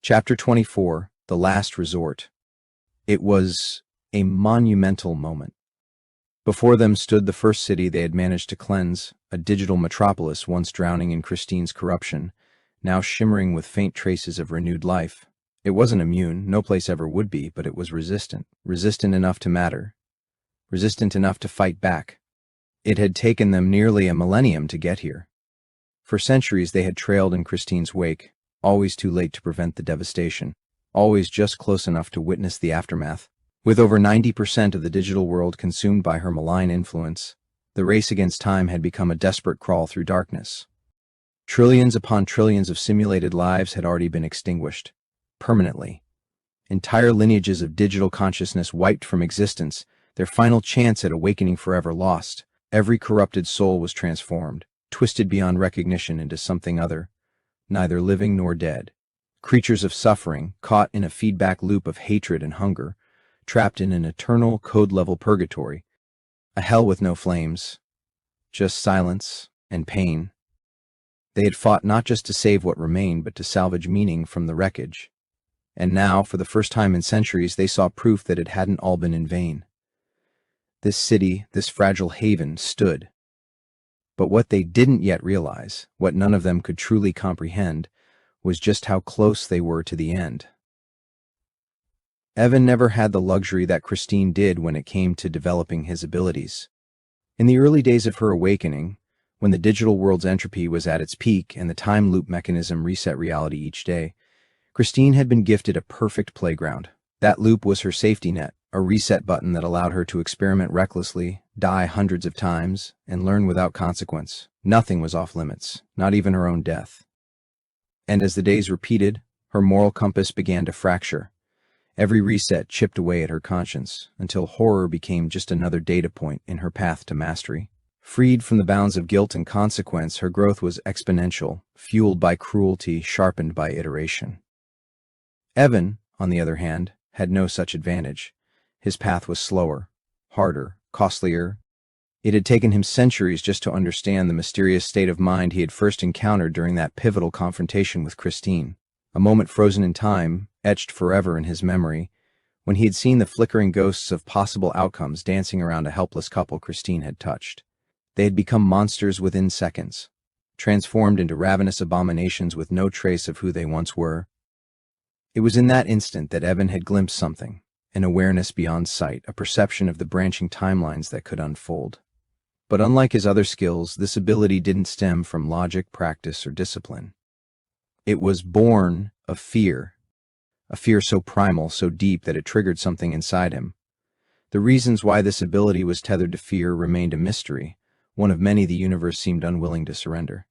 Chapter 24, The Last Resort. It was a monumental moment. Before them stood the first city they had managed to cleanse, a digital metropolis once drowning in Christine's corruption, now shimmering with faint traces of renewed life. It wasn't immune, no place ever would be, but it was resistant. Resistant enough to matter. Resistant enough to fight back. It had taken them nearly a millennium to get here. For centuries they had trailed in Christine's wake, always too late to prevent the devastation, always just close enough to witness the aftermath. With over 90% of the digital world consumed by her malign influence, the race against time had become a desperate crawl through darkness. Trillions upon trillions of simulated lives had already been extinguished, permanently. Entire lineages of digital consciousness wiped from existence, their final chance at awakening forever lost. Every corrupted soul was transformed, twisted beyond recognition into something other, neither living nor dead. Creatures of suffering, caught in a feedback loop of hatred and hunger, trapped in an eternal code-level purgatory, a hell with no flames, just silence and pain. They had fought not just to save what remained, but to salvage meaning from the wreckage. And now, for the first time in centuries, they saw proof that it hadn't all been in vain. This city, this fragile haven, stood. But what they didn't yet realize, what none of them could truly comprehend, was just how close they were to the end. Evan never had the luxury that Christine did when it came to developing his abilities. In the early days of her awakening, when the digital world's entropy was at its peak and the time loop mechanism reset reality each day, Christine had been gifted a perfect playground. That loop was her safety net, a reset button that allowed her to experiment recklessly, die hundreds of times, and learn without consequence. Nothing was off limits, not even her own death. And as the days repeated, her moral compass began to fracture. Every reset chipped away at her conscience, until horror became just another data point in her path to mastery. Freed from the bounds of guilt and consequence, her growth was exponential, fueled by cruelty, sharpened by iteration. Evan, on the other hand, had no such advantage. His path was slower, harder, costlier. It had taken him centuries just to understand the mysterious state of mind he had first encountered during that pivotal confrontation with Christine, a moment frozen in time, etched forever in his memory, when he had seen the flickering ghosts of possible outcomes dancing around a helpless couple Christine had touched. They had become monsters within seconds, transformed into ravenous abominations with no trace of who they once were. It was in that instant that Evan had glimpsed something, an awareness beyond sight, a perception of the branching timelines that could unfold. But unlike his other skills, this ability didn't stem from logic, practice, or discipline. It was born of fear, a fear so primal, so deep that it triggered something inside him. The reasons why this ability was tethered to fear remained a mystery, one of many the universe seemed unwilling to surrender.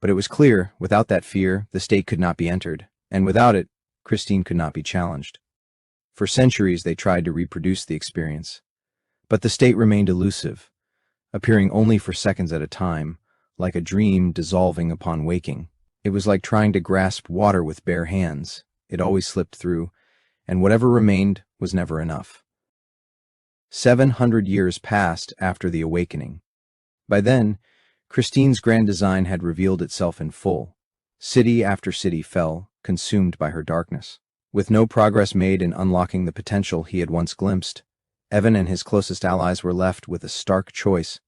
But it was clear, without that fear, the state could not be entered, and without it, Christine could not be challenged. For centuries they tried to reproduce the experience, but the state remained elusive, appearing only for seconds at a time, like a dream dissolving upon waking. It was like trying to grasp water with bare hands. It always slipped through, and whatever remained was never enough. 700 years passed after the awakening. By then, Christine's grand design had revealed itself in full. City after city fell, consumed by her darkness. With no progress made in unlocking the potential he had once glimpsed, Evan and his closest allies were left with a stark choice: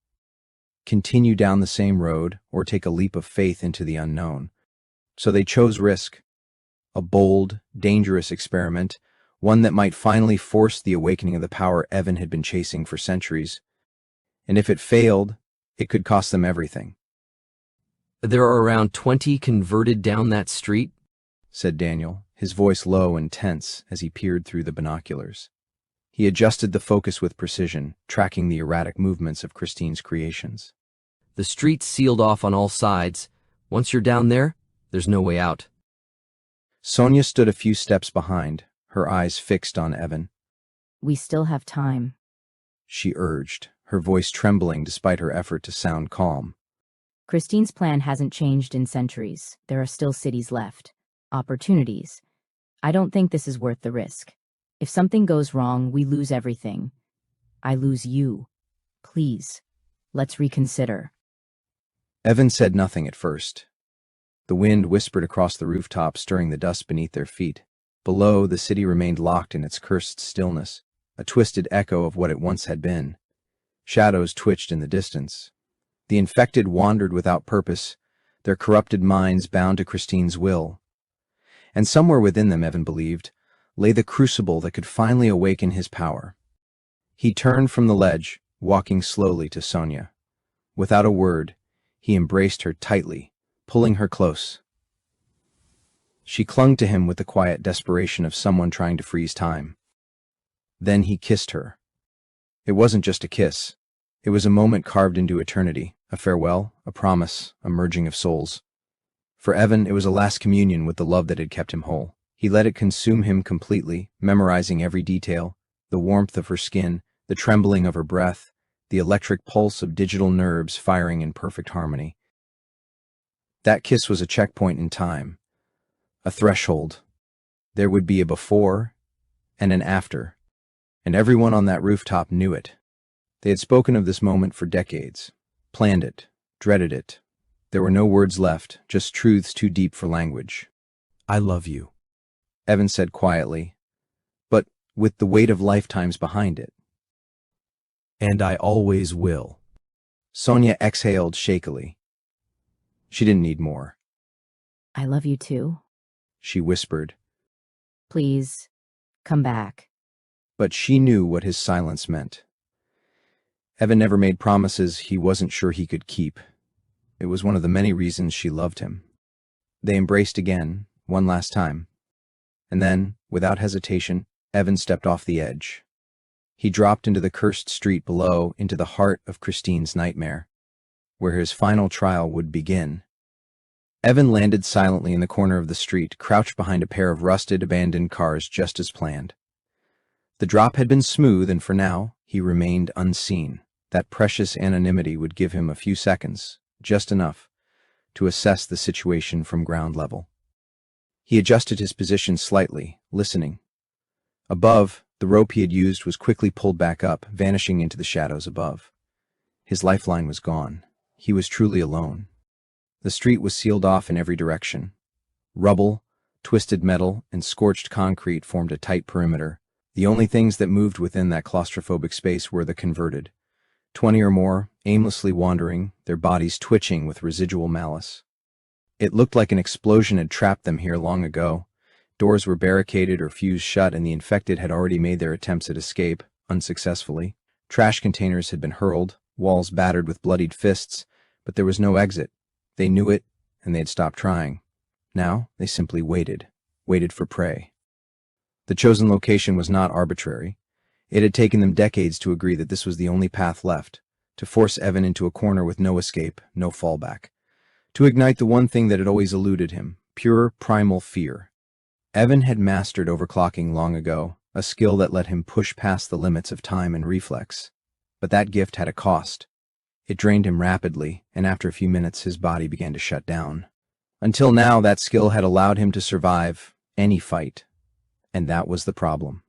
continue down the same road or take a leap of faith into the unknown. So they chose risk, a bold, dangerous experiment, one that might finally force the awakening of the power Evan had been chasing for centuries. And if it failed, it could cost them everything. "There are around 20 converted down that street," said Daniel, his voice low and tense as he peered through the binoculars. He adjusted the focus with precision, tracking the erratic movements of Christine's creations. "The street's sealed off on all sides. Once you're down there, there's no way out." Sonia stood a few steps behind, her eyes fixed on Evan. "We still have time," she urged, her voice trembling despite her effort to sound calm. "Christine's plan hasn't changed in centuries. There are still cities left. Opportunities. I don't think this is worth the risk. If something goes wrong, we lose everything. I lose you. Please, let's reconsider." Evan said nothing at first. The wind whispered across the rooftop, stirring the dust beneath their feet. Below, the city remained locked in its cursed stillness, a twisted echo of what it once had been. Shadows twitched in the distance. The infected wandered without purpose, their corrupted minds bound to Christine's will. And somewhere within them, Evan believed, lay the crucible that could finally awaken his power. He turned from the ledge, walking slowly to Sonia. Without a word, he embraced her tightly, pulling her close. She clung to him with the quiet desperation of someone trying to freeze time. Then he kissed her. It wasn't just a kiss. It was a moment carved into eternity, a farewell, a promise, a merging of souls. For Evan, it was a last communion with the love that had kept him whole. He let it consume him completely, memorizing every detail, the warmth of her skin, the trembling of her breath, the electric pulse of digital nerves firing in perfect harmony. That kiss was a checkpoint in time, a threshold. There would be a before and an after, and everyone on that rooftop knew it. They had spoken of this moment for decades, planned it, dreaded it. There were no words left, just truths too deep for language. I love you, Evan said quietly, but with the weight of lifetimes behind it. and I always will. Sonia exhaled shakily. She didn't need more. I love you too. She whispered, Please, come back. but she knew what his silence meant. Evan never made promises he wasn't sure he could keep. It was one of the many reasons she loved him. They embraced again, one last time. And then, without hesitation, Evan stepped off the edge. He dropped into the cursed street below, into the heart of Christine's nightmare, where his final trial would begin. Evan landed silently in the corner of the street, crouched behind a pair of rusted, abandoned cars just as planned. The drop had been smooth, and for now, he remained unseen. That precious anonymity would give him a few seconds, just enough, to assess the situation from ground level. He adjusted his position slightly, listening. Above, the rope he had used was quickly pulled back up, vanishing into the shadows above. His lifeline was gone. He was truly alone. The street was sealed off in every direction. Rubble, twisted metal, and scorched concrete formed a tight perimeter. The only things that moved within that claustrophobic space were the converted. 20 or more, aimlessly wandering, their bodies twitching with residual malice. It looked like an explosion had trapped them here long ago. Doors were barricaded or fused shut, and the infected had already made their attempts at escape, unsuccessfully. Trash containers had been hurled, walls battered with bloodied fists, but there was no exit. They knew it, and they had stopped trying. Now, they simply waited for prey. The chosen location was not arbitrary. It had taken them decades to agree that this was the only path left, to force Evan into a corner with no escape, no fallback, to ignite the one thing that had always eluded him, pure primal fear. Evan had mastered overclocking long ago, a skill that let him push past the limits of time and reflex. But that gift had a cost. It drained him rapidly, and after a few minutes his body began to shut down. Until now, that skill had allowed him to survive any fight, and that was the problem.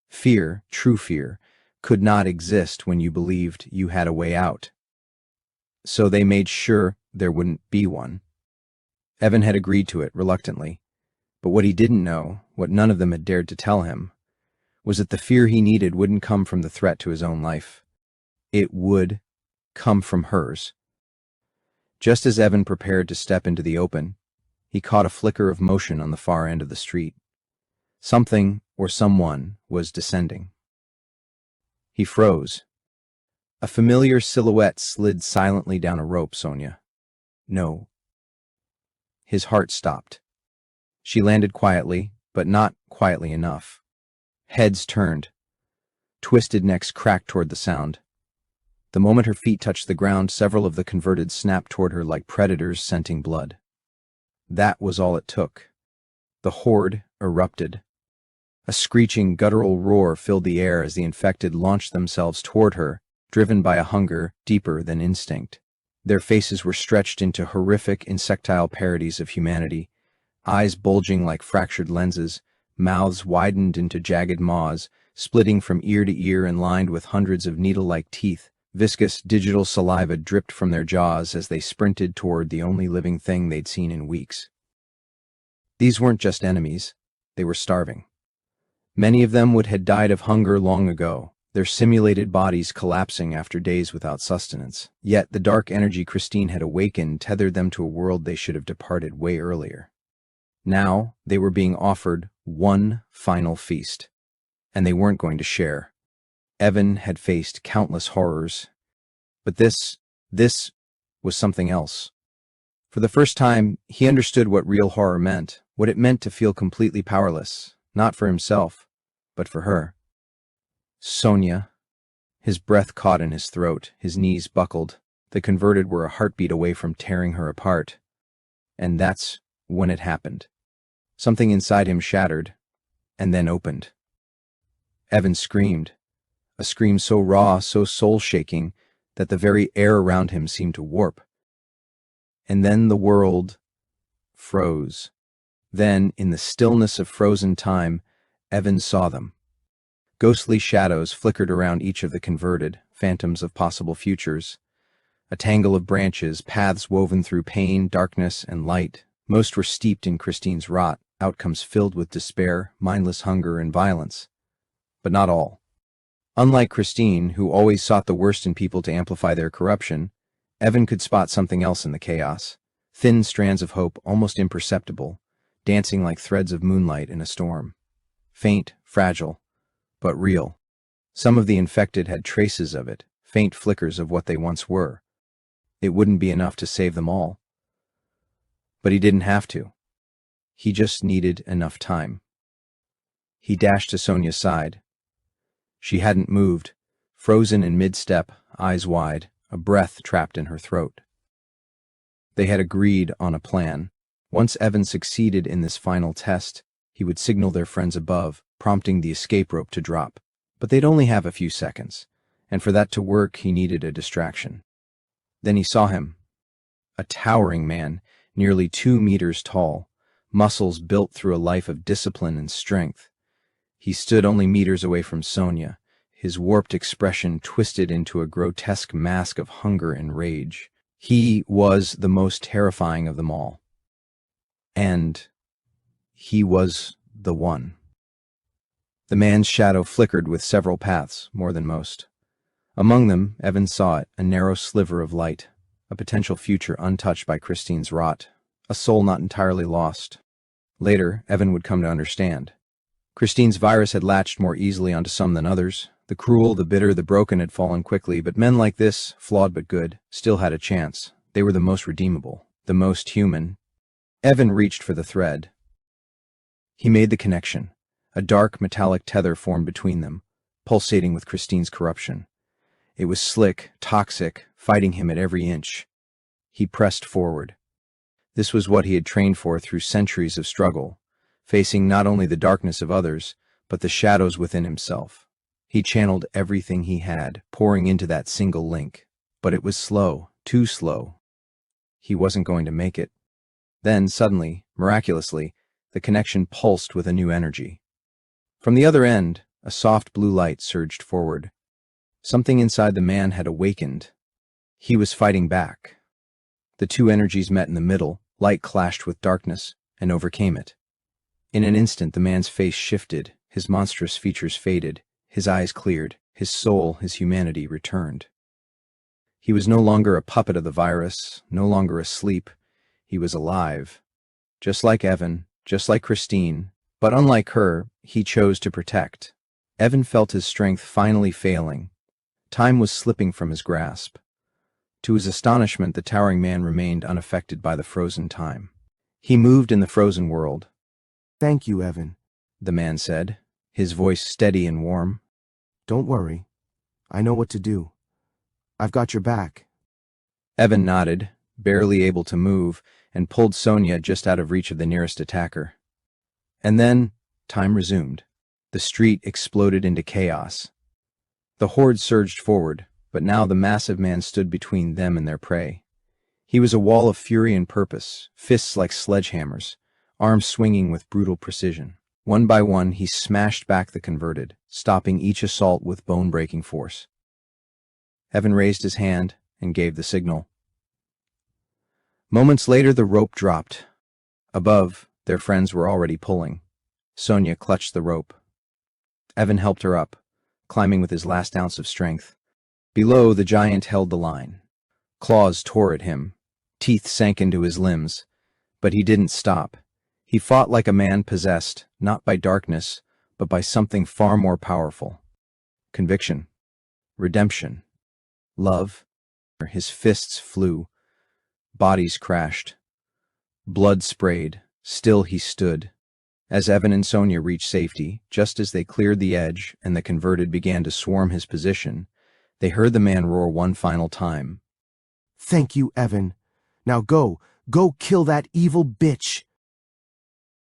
Fear, true fear, could not exist when you believed you had a way out. So they made sure there wouldn't be one. Evan had agreed to it reluctantly, but what he didn't know, what none of them had dared to tell him, was that the fear he needed wouldn't come from the threat to his own life. It would come from hers. Just as Evan prepared to step into the open, he caught a flicker of motion on the far end of the street. Something or someone was descending. He froze. A familiar silhouette slid silently down a rope, Sonia. No. His heart stopped. She landed quietly, but not quietly enough. Heads turned. Twisted necks cracked toward the sound. The moment her feet touched the ground, several of the converted snapped toward her like predators scenting blood. That was all it took. The horde erupted. A screeching, guttural roar filled the air as the infected launched themselves toward her, driven by a hunger deeper than instinct. Their faces were stretched into horrific, insectile parodies of humanity, eyes bulging like fractured lenses, mouths widened into jagged maws, splitting from ear to ear and lined with hundreds of needle-like teeth Viscous, digital saliva dripped from their jaws as they sprinted toward the only living thing they'd seen in weeks. These weren't just enemies, they were starving. Many of them had died of hunger long ago, their simulated bodies collapsing after days without sustenance. Yet the dark energy Christine had awakened tethered them to a world they should have departed way earlier. Now they were being offered one final feast, and they weren't going to share. Evan had faced countless horrors, but this was something else. For the first time, he understood what real horror meant, what it meant to feel completely powerless, not for himself, but for her. Sonia. His breath caught in his throat, his knees buckled. The converted were a heartbeat away from tearing her apart. And that's when it happened. Something inside him shattered, and then opened. Evan screamed, a scream so raw, so soul-shaking, that the very air around him seemed to warp. And then the world froze. Then, in the stillness of frozen time, Evan saw them. Ghostly shadows flickered around each of the converted, phantoms of possible futures. A tangle of branches, paths woven through pain, darkness, and light. Most were steeped in Christine's rot, outcomes filled with despair, mindless hunger, and violence. But not all. Unlike Christine, who always sought the worst in people to amplify their corruption, Evan could spot something else in the chaos. Thin strands of hope, almost imperceptible, dancing like threads of moonlight in a storm. Faint, fragile, but real. Some of the infected had traces of it, faint flickers of what they once were. It wouldn't be enough to save them all. But he didn't have to. He just needed enough time. He dashed to Sonia's side. She hadn't moved, frozen in mid-step, eyes wide, a breath trapped in her throat. They had agreed on a plan. Once Evan succeeded in this final test, he would signal their friends above, prompting the escape rope to drop. But they'd only have a few seconds, and for that to work he needed a distraction. Then he saw him. A towering man, nearly 2 meters tall, muscles built through a life of discipline and strength. He stood only meters away from Sonia, his warped expression twisted into a grotesque mask of hunger and rage. He was the most terrifying of them all. And he was the one. The man's shadow flickered with several paths, more than most. Among them, Evan saw it, a narrow sliver of light, a potential future untouched by Christine's rot, a soul not entirely lost. Later, Evan would come to understand. Christine's virus had latched more easily onto some than others. The cruel, the bitter, the broken had fallen quickly, but men like this, flawed but good, still had a chance. They were the most redeemable, the most human. Evan reached for the thread. He made the connection. A dark, metallic tether formed between them, pulsating with Christine's corruption. It was slick, toxic, fighting him at every inch. He pressed forward. This was what he had trained for through centuries of struggle, facing not only the darkness of others, but the shadows within himself. He channeled everything he had, pouring into that single link. But it was slow, too slow. He wasn't going to make it. Then, suddenly, miraculously, the connection pulsed with a new energy. From the other end, a soft blue light surged forward. Something inside the man had awakened. He was fighting back. The two energies met in the middle, light clashed with darkness, and overcame it. In an instant, the man's face shifted, his monstrous features faded, his eyes cleared, his soul, his humanity returned. He was no longer a puppet of the virus, no longer asleep. He was alive. Just like Evan, just like Christine, but unlike her, he chose to protect. Evan felt his strength finally failing. Time was slipping from his grasp. To his astonishment, the towering man remained unaffected by the frozen time. He moved in the frozen world. "Thank you, Evan," the man said, his voice steady and warm. "Don't worry. I know what to do. I've got your back." Evan nodded, barely able to move, and pulled Sonia just out of reach of the nearest attacker. And then, time resumed. The street exploded into chaos. The horde surged forward, but now the massive man stood between them and their prey. He was a wall of fury and purpose, fists like sledgehammers, arms swinging with brutal precision. One by one, he smashed back the converted, stopping each assault with bone-breaking force. Evan raised his hand and gave the signal. Moments later, the rope dropped. Above, their friends were already pulling. Sonia clutched the rope. Evan helped her up, climbing with his last ounce of strength. Below, the giant held the line. Claws tore at him. Teeth sank into his limbs. But he didn't stop. He fought like a man possessed, not by darkness, but by something far more powerful. Conviction. Redemption. Love. His fists flew. Bodies crashed. Blood sprayed. Still he stood. As Evan and Sonia reached safety, just as they cleared the edge and the converted began to swarm his position, they heard the man roar one final time. Thank you, Evan. Now go kill that evil bitch.